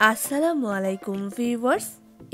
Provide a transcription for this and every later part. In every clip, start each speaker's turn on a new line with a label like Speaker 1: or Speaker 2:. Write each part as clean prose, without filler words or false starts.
Speaker 1: আসসালামু আলাইকুম ভিউয়ার্স।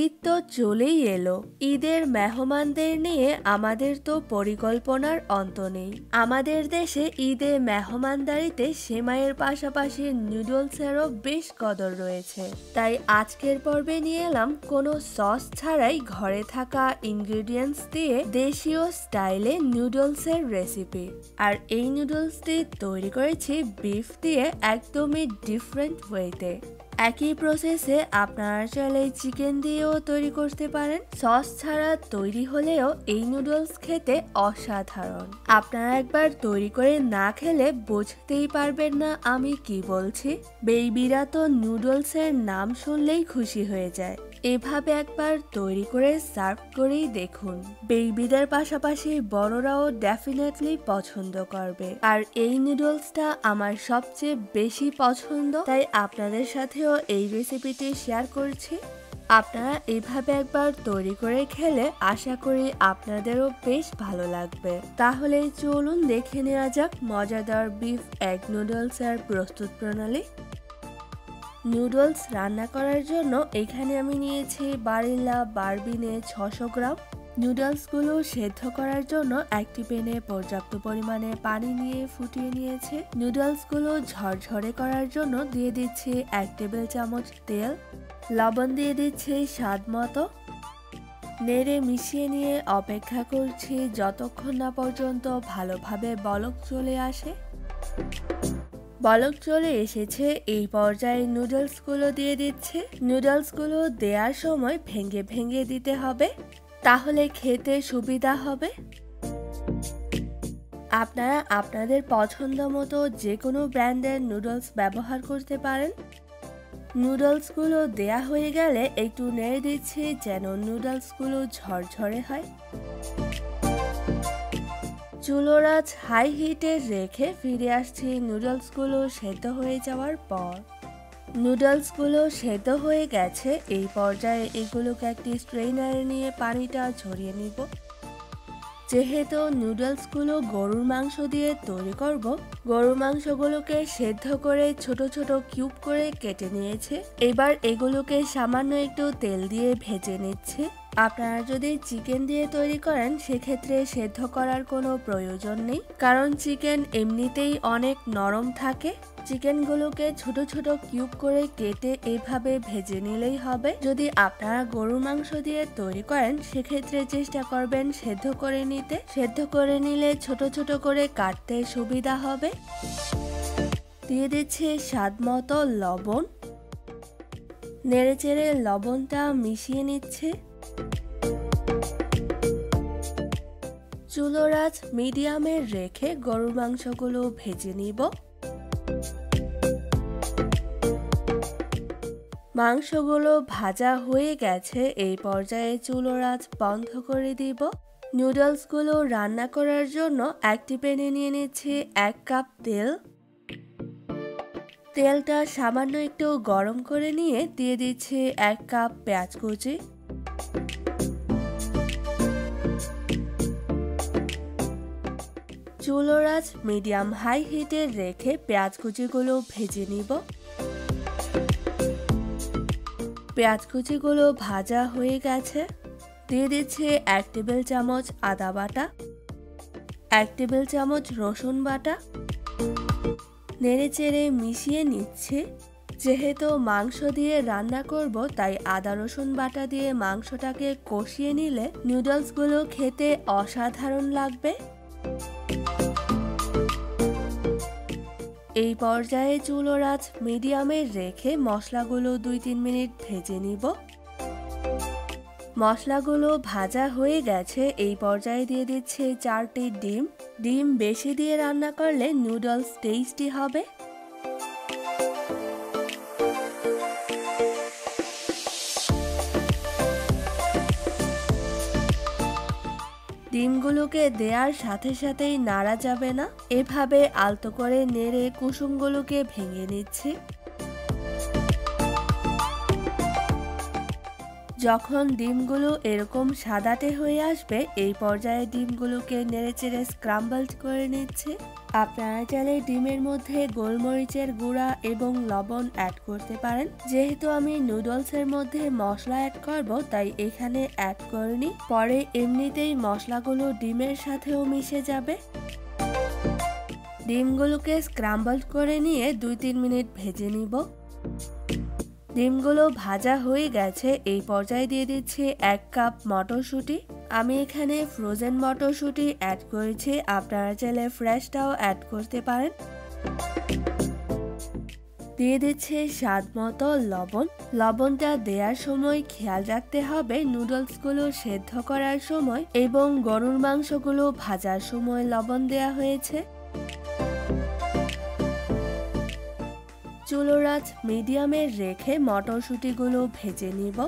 Speaker 1: ঈদ তো চলেই এলো। ঈদের মেহমানদের নিয়ে আমাদের তো পরিকল্পনার অন্ত নেই। আমাদের দেশে ঈদে মেহমানদারিতে সেমাইয়ের পাশাপাশি নুডলসেরও বেশ কদর রয়েছে। তাই আজকের পর্বে নিয়ে এলাম কোনো সস ছাড়াই ঘরে থাকা ইনগ্রিডিয়েন্টস দিয়ে দেশীয় স্টাইলে নুডলসের রেসিপি। আর এই নুডলসটি তৈরি করেছি বিফ দিয়ে একদমই ডিফারেন্ট ওয়েতে। একই প্রসেসে আপনারা চাইলে চিকেন দিয়েও তৈরি করতে পারেন। সস ছাড়া তৈরি হলেও এই নুডলস খেতে অসাধারণ। আপনারা একবার তৈরি করে না খেলে বুঝতেই পারবেন না আমি কি বলছি। বেবিরা তো নুডলসের নাম শুনলেই খুশি হয়ে যায়। এভাবে একবার তৈরি করে সার্ভ করেই দেখুন। বেবিদের পাশাপাশি বড়রাও ডেফিনেটলি পছন্দ করবে। আর এই নুডলসটা আমার সবচেয়ে বেশি পছন্দ, তাই আপনাদের সাথেও এই রেসিপিটি শেয়ার করছি। আপনারা এইভাবে একবার তৈরি করে খেলে আশা করি আপনাদেরও বেশ ভালো লাগবে। তাহলে চলুন দেখে নেওয়া যাক মজাদার বিফ এগ নুডলসের প্রস্তুত প্রণালী। নুডলস রান্না করার জন্য এখানে আমি নিয়েছি বারিল্লা বারবিনে 600 গ্রাম। নুডলসগুলো সেদ্ধ করার জন্য একটি প্যানে পর্যাপ্ত পরিমাণে পানি নিয়ে ফুটিয়ে নিয়েছে। নুডলসগুলো ঝরঝরে করার জন্য দিয়ে দিচ্ছি 1 টেবিল চামচ তেল, লবণ দিয়ে দিচ্ছি স্বাদ মতো। নেড়ে মিশিয়ে নিয়ে অপেক্ষা করছি যতক্ষণ না পর্যন্ত ভালোভাবে বলক চলে আসে। বলক চলে এসেছে, এই পর্যায়ে নুডলসগুলো দিয়ে দিচ্ছে। নুডলসগুলো দেওয়ার সময় ভেঙে ভেঙে দিতে হবে, তাহলে খেতে সুবিধা হবে। আপনারা আপনাদের পছন্দ মতো যে কোনো ব্র্যান্ডের নুডলস ব্যবহার করতে পারেন। নুডলসগুলো দেয়া হয়ে গেলে একটু নেড়ে দিচ্ছি যেন নুডলসগুলো ঝরঝরে হয়। চুলোর আঁচ হাই হিটে রেখে ফিরে আসছি নুডলসগুলো সেদ্ধ হয়ে যাওয়ার পর। নুডলসগুলো সেদ্ধ হয়ে গেছে, এই পর্যায়ে এগুলোকে একটি স্ট্রেইনারে নিয়ে পানিটা ঝরিয়ে নিব। যেহেতু নুডলসগুলো গরুর মাংস দিয়ে তৈরি করব, গরুর মাংসগুলোকে সেদ্ধ করে ছোট ছোট কিউব করে কেটে নিয়েছে। এবার এগুলোকে সামান্য একটু তেল দিয়ে ভেজে নিচ্ছে। আপনারা যদি চিকেন দিয়ে তৈরি করেন সেক্ষেত্রে সেদ্ধ করার কোনো প্রয়োজন নেই, কারণ চিকেন এমনিতেই অনেক নরম থাকে। চিকেনগুলোকে ছোট ছোট কিউব করে কেটে এভাবে ভেজে নিলেই হবে। যদি আপনারা গরুর মাংস দিয়ে তৈরি করেন সেক্ষেত্রে চেষ্টা করবেন সেদ্ধ করে নিতে। সেদ্ধ করে নিলে ছোট ছোট করে কাটতে সুবিধা হবে। দিয়ে দিচ্ছে স্বাদ মতো লবণ। নেড়েচেড়ে লবণটা মিশিয়ে নিচ্ছে। চুলোর আঁচ মিডিয়ামে রেখে গরুর মাংসগুলো ভেজে নিব। মাংসগুলো ভাজা হয়ে গেছে, এই পর্যায়ে চুলোর আঁচ বন্ধ করে দিব। নুডলসগুলো রান্না করার জন্য একটি প্যানে নিয়ে নিচ্ছি 1 কাপ তেল। তেলটা সামান্য একটু গরম করে নিয়ে দিয়ে দিচ্ছি 1 কাপ পেঁয়াজ কুচি। চুলোর আঁচ মিডিয়াম হাই হিটে রেখে পেঁয়াজ কুচিগুলো ভেজে নিব। পেঁয়াজ কুচিগুলো ভাজা হয়ে গেছে, দিয়ে দিচ্ছি 1 টেবিল চামচ আদা বাটা, 1 টেবিল চামচ রসুন বাটা। নেড়ে চেড়ে মিশিয়ে নিচ্ছে। যেহেতু মাংস দিয়ে রান্না করব তাই আদা রসুন বাটা দিয়ে মাংসটাকে কষিয়ে নিলে নুডলসগুলো খেতে অসাধারণ লাগবে। এই পর্যায়ে চুলোর আঁচ মিডিয়ামে রেখে মশলাগুলো 2-3 মিনিট ভেজে নিব। মশলাগুলো ভাজা হয়ে গেছে, এই পর্যায়ে দিয়ে দিচ্ছে 4টি ডিম। ডিম বেশি দিয়ে রান্না করলে নুডলস টেস্টি হবে। ডিমগুলোকে দেওয়ার সাথে সাথেই নাড়া যাবে না, এভাবে আলতো করে নেড়ে কুসুমগুলোকে ভেঙে নিচ্ছি। যখন ডিমগুলো এরকম সাদাটে হয়ে আসবে এই পর্যায়ে ডিমগুলোকে নেড়েচেড়ে স্ক্রাম্বল করে নিচ্ছি। আপনারা চাইলে ডিমের মধ্যে গোলমরিচের গুঁড়া এবং লবণ অ্যাড করতে পারেন। যেহেতু আমি নুডলসের মধ্যে মশলা অ্যাড করব, তাই এখানে অ্যাড করিনি। পরে এমনিতেই মশলাগুলো ডিমের সাথেও মিশে যাবে। ডিমগুলোকে স্ক্রাম্বল করে নিয়ে 2-3 মিনিট ভেজে নিব। ডিমগুলো ভাজা হয়ে গেছে। এই পর্যায়ে দিয়ে দিচ্ছি 1 কাপ মটরশুঁটি। আমি এখানে ফ্রোজেন মটরশুঁটি অ্যাড করেছি, আপনারা চাইলে ফ্রেশটাও অ্যাড করতে পারেন। দিয়ে দিচ্ছি স্বাদ মতো লবণ। লবণটা দেওয়ার সময় খেয়াল রাখতে হবে নুডলসগুলো সেদ্ধ করার সময় এবং গরুর মাংসগুলো ভাজার সময় লবণ দেওয়া হয়েছে। চুলোর আঁচ মিডিয়ামে রেখে মটরশুঁটিগুলো ভেজে নিব।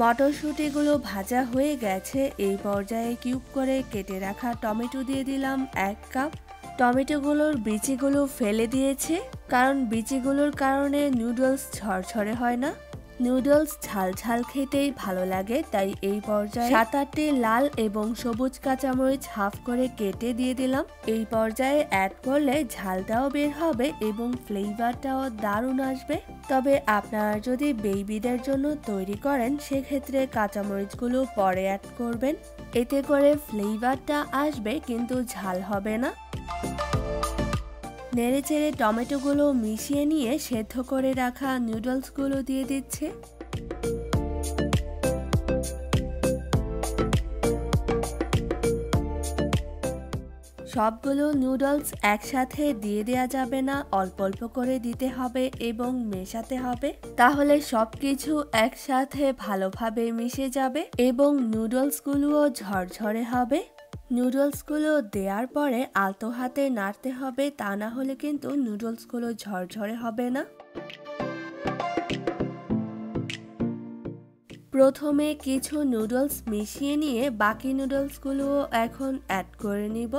Speaker 1: মটরশুঁটিগুলো ভাজা হয়ে গেছে। এই পর্যায়ে কিউব করে কেটে রাখা টমেটো দিয়ে দিলাম 1 কাপ। টমেটোগুলোর বিচিগুলো ফেলে দিয়েছি, কারণ বিচিগুলোর কারণে নুডলস ঝরঝরে হয় না। নুডলস ঝাল ঝাল খেতেই ভালো লাগে, তাই এই পর্যায়ে 7-8টি লাল এবং সবুজ কাঁচামরিচ হাফ করে কেটে দিয়ে দিলাম। এই পর্যায়ে অ্যাড করলে ঝালটাও বের হবে এবং ফ্লেভারটাও দারুণ আসবে। তবে আপনারা যদি বেবিদের জন্য তৈরি করেন, সেক্ষেত্রে কাঁচামরিচগুলো পরে অ্যাড করবেন। এতে করে ফ্লেভারটা আসবে কিন্তু ঝাল হবে না। নেড়েচেড়ে টমেটোগুলো মিশিয়ে নিয়ে সেদ্ধ করে রাখা নুডলসগুলো দিয়ে দিচ্ছে। সবগুলো নুডলস একসাথে দিয়ে দেওয়া যাবে না, অল্প অল্প করে দিতে হবে এবং মেশাতে হবে। তাহলে সবকিছু একসাথে ভালোভাবে মিশে যাবে এবং নুডলসগুলোও ঝরঝরে হবে। নুডলসগুলো দেওয়ার পরে আলতো হাতে নাড়তে হবে, তা না হলে কিন্তু নুডলসগুলো ঝরঝরে হবে না। প্রথমে কিছু নুডলস মিশিয়ে নিয়ে বাকি নুডলসগুলো এখন অ্যাড করে নিব।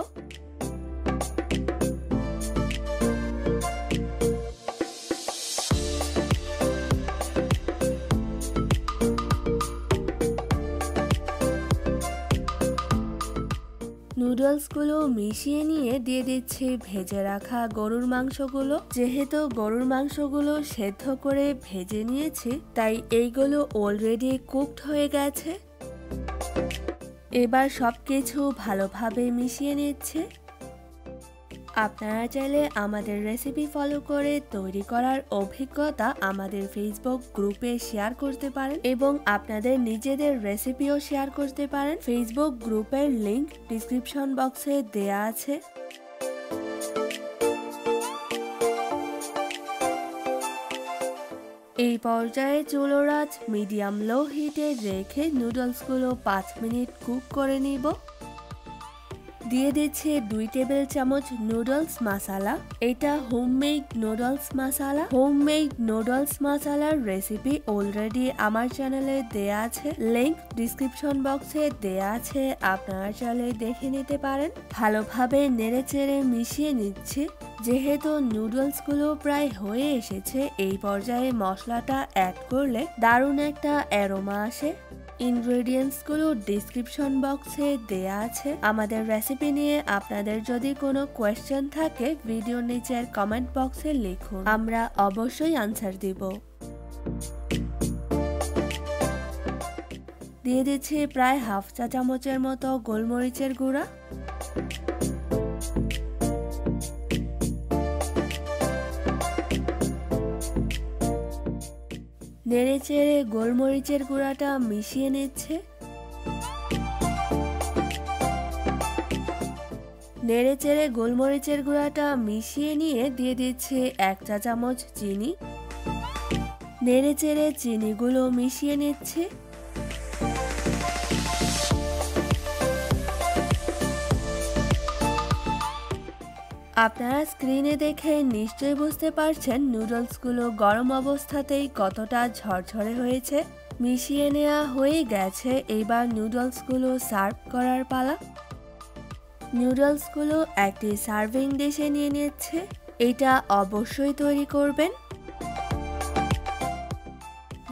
Speaker 1: নুডলসগুলো মিশিয়ে নিয়ে দিয়ে দিচ্ছি ভেজে রাখা গরুর মাংসগুলো। যেহেতু গরুর মাংসগুলো সেদ্ধ করে ভেজে নিয়েছি, তাই এইগুলো অলরেডি কুকড হয়ে গেছে। এবার সবকিছু ভালোভাবে মিশিয়ে নিচ্ছে। আপনারা চাইলে আমাদের রেসিপি ফলো করে তৈরি করার অভিজ্ঞতা আমাদের ফেসবুক গ্রুপে শেয়ার করতে পারেন এবং আপনাদের নিজেদের রেসিপিও শেয়ার করতে পারেন। ফেসবুক গ্রুপের লিংক ডিসক্রিপশন বক্সে দেয়া আছে। এই পর্যায়ে চুলোর আঁচ মিডিয়াম লো হিটে রেখে নুডলসগুলো 5 মিনিট কুক করে নিব। দিয়ে দিচ্ছি 2 টেবিল চামচ নুডলস মশলা। এটা হোমমেড নুডলস মশলা। হোমমেড নুডলস মশলার রেসিপি অলরেডি আমার চ্যানেলে দেয়া আছে, লিংক ডিসক্রিপশন বক্সে দেয়া আছে, আপনারা চাইলে দেখে নিতে পারেন। ভালোভাবে নেড়েচেড়ে মিশিয়ে নিচ্ছি। যেহেতু নুডলসগুলো প্রায় হয়ে এসেছে, এই পর্যায়ে মশলাটা অ্যাড করলে দারুণ একটা অ্যারোমা আসে। ইনগ্রেডিয়েন্টসগুলো ডিসক্রিপশন বক্সে দেয়া আছে। আমাদের রেসিপি নিয়ে আপনাদের যদি কোনো কোয়েশ্চেন থাকে, ভিডিওর নিচের কমেন্ট বক্সে লিখুন, আমরা অবশ্যই আনসার দিব। দিয়ে দিচ্ছি প্রায় হাফ চা চামচের মতো গোলমরিচের গুঁড়া। নেড়েচেড়ে গোলমরিচের গুঁড়াটা মিশিয়ে নিচ্ছে। নেড়েচেড়ে গোলমরিচের গুঁড়াটা মিশিয়ে নিয়ে দিয়ে দিচ্ছে 1 চা চামচ চিনি। নেড়েচেড়ে চিনিগুলো মিশিয়ে নিচ্ছে। আপনারা স্ক্রিনে দেখে নিশ্চয়ই বুঝতে পারছেন নুডলসগুলো গরম অবস্থাতেই কতটা ঝরঝরে হয়েছে। মিশিয়ে নেওয়া হয়ে গেছে। এবার নুডলসগুলো সার্ভ করার পালা। নুডলসগুলো একটি সার্ভিং ডিশে নিয়ে নিচ্ছে। এটা অবশ্যই তৈরি করবেন।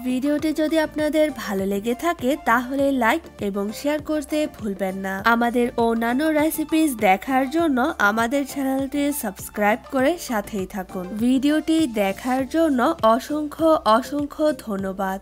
Speaker 1: ভিডিওটি যদি আপনাদের ভালো লেগে থাকে তাহলে লাইক এবং শেয়ার করতে ভুলবেন না। আমাদের অন্যান্য রেসিপিস দেখার জন্য আমাদের চ্যানেলটি সাবস্ক্রাইব করে সাথেই থাকুন। ভিডিওটি দেখার জন্য অসংখ্য ধন্যবাদ।